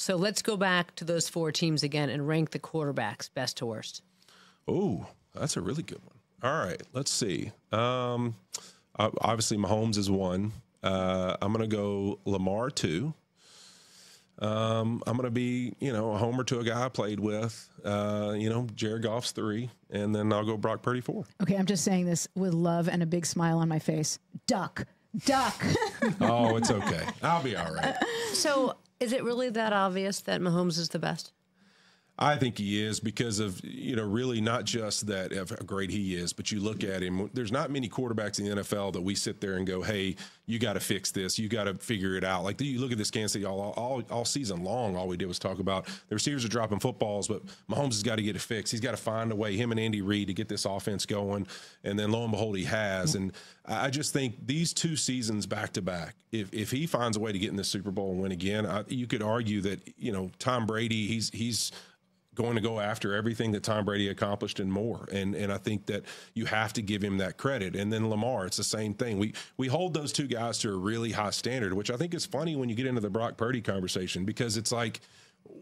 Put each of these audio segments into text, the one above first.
So let's go back to those 4 teams again and rank the quarterbacks best to worst. Oh, that's a really good one. All right, let's see. Obviously, Mahomes is 1. I'm going to go Lamar 2. I'm going to be, a homer to a guy I played with. Jared Goff's 3, and then I'll go Brock Purdy 4. Okay, I'm just saying this with love and a big smile on my face. Duck. Oh, it's okay. I'll be all right. So is it really that obvious that Mahomes is the best? I think he is because of, really not just that of how great he is, but you look at him, there's not many quarterbacks in the NFL that we sit there and go, hey, you got to fix this. You got to figure it out. Like you look at this Kansas City all season long, all we did was talk about the receivers are dropping footballs, but Mahomes has got to get it fixed. He's got to find a way, him and Andy Reid, to get this offense going. And then lo and behold, he has. And I just think these 2 seasons back to back, if he finds a way to get in the Super Bowl and win again, you could argue that, Tom Brady, he's going to go after everything that Tom Brady accomplished and more. And I think that you have to give him that credit. And then Lamar, it's the same thing. We hold those 2 guys to a really high standard, which I think is funny when you get into the Brock Purdy conversation, because it's like,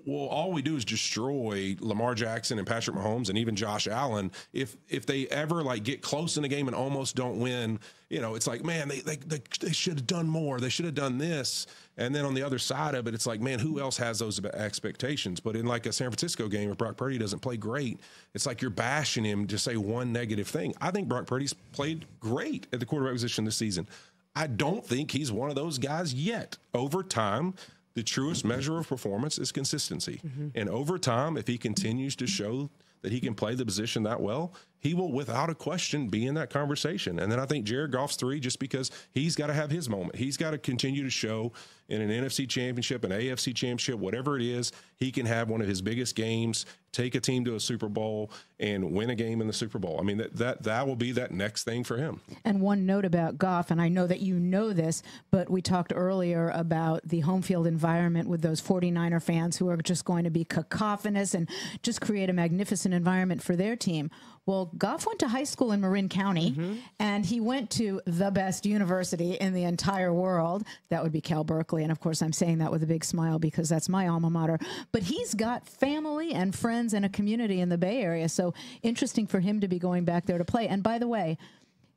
well, all we do is destroy Lamar Jackson and Patrick Mahomes and even Josh Allen. If they ever get close in the game and almost don't win, it's like, man, they should have done more. They should have done this. And then on the other side of it, it's like, man, who else has those expectations? But in a San Francisco game, if Brock Purdy doesn't play great, it's like you're bashing him to say one negative thing. I think Brock Purdy's played great at the quarterback position this season. I don't think he's one of those guys yet. Over time, the truest measure of performance is consistency. Mm-hmm. And over time, if he continues to show that he can play the position that well, he will, without a question, be in that conversation. And then I think Jared Goff's 3, just because he's got to have his moment. He's got to continue to show in an NFC championship, an AFC championship, whatever it is, he can have one of his biggest games, take a team to a Super Bowl, and win a game in the Super Bowl. I mean, that will be that next thing for him. And one note about Goff, and I know that you know this, but we talked earlier about the home field environment with those 49er fans who are just going to be cacophonous and just create a magnificent environment for their team. Well, Goff went to high school in Marin County, and he went to the best university in the entire world. That would be Cal Berkeley. And, of course, I'm saying that with a big smile because that's my alma mater. But he's got family and friends and a community in the Bay Area. So interesting for him to be going back there to play. And, by the way,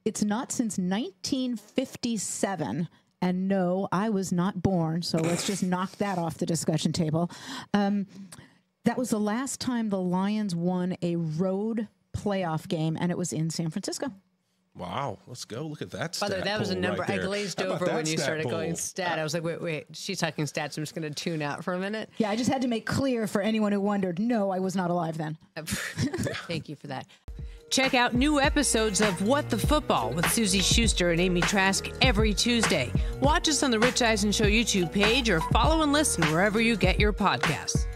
it's not since 1957. And, no, I was not born. So let's just knock that off the discussion table. That was the last time the Lions won a road playoff game, and it was in San Francisco. Wow, let's go. Look at that stat. By the way, that was a number right I glazed over when you started going stat. I was like, wait, she's talking stats. I'm just going to tune out for a minute. Yeah, I just had to make clear for anyone who wondered, no, I was not alive then. Thank you for that. Check out new episodes of What the Football with Suzy Shuster and Amy Trask every Tuesday. Watch us on the Rich Eisen Show YouTube page or follow and listen wherever you get your podcasts.